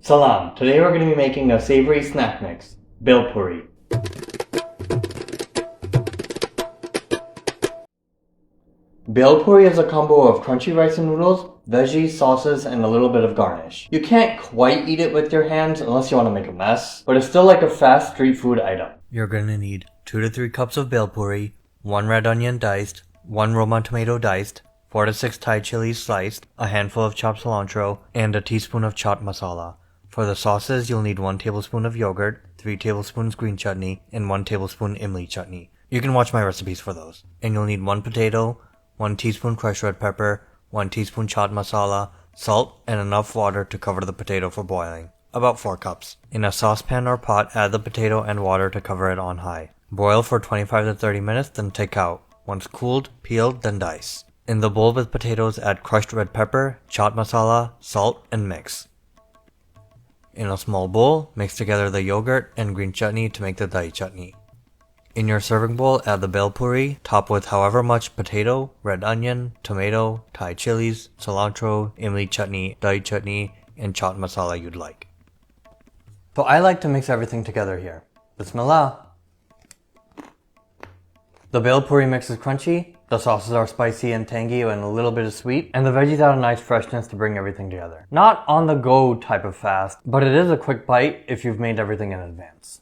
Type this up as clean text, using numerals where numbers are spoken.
Salam. Today we're going to be making a savory snack mix, Bhel Puri. Bhel Puri is a combo of crunchy rice and noodles, veggies, sauces, and a little bit of garnish. You can't quite eat it with your hands unless you want to make a mess, but it's still like a fast street food item. You're going to need 2 to 3 cups of Bhel Puri, 1 red onion diced, 1 Roma tomato diced, 4 to 6 Thai chilies sliced, a handful of chopped cilantro, and a teaspoon of chaat masala. For the sauces, you'll need 1 tablespoon of yogurt, 3 tablespoons green chutney, and 1 tablespoon imli chutney. You can watch my recipes for those. And you'll need 1 potato, 1 teaspoon crushed red pepper, 1 teaspoon chaat masala, salt, and enough water to cover the potato for boiling. About 4 cups. In a saucepan or pot, add the potato and water to cover it on high. Boil for 25 to 30 minutes, then take out. Once cooled, peel, then dice. In the bowl with potatoes, add crushed red pepper, chaat masala, salt, and mix. In a small bowl, mix together the yogurt and green chutney to make the dahi chutney. In your serving bowl, add the Bhel Puri, top with however much potato, red onion, tomato, Thai chilies, cilantro, imli chutney, dahi chutney, and chaat masala you'd like. So I like to mix everything together here. Bismillah! The Bhel Puri mix is crunchy, the sauces are spicy and tangy and a little bit of sweet, and the veggies add a nice freshness to bring everything together. Not on the go type of fast, but it is a quick bite if you've made everything in advance.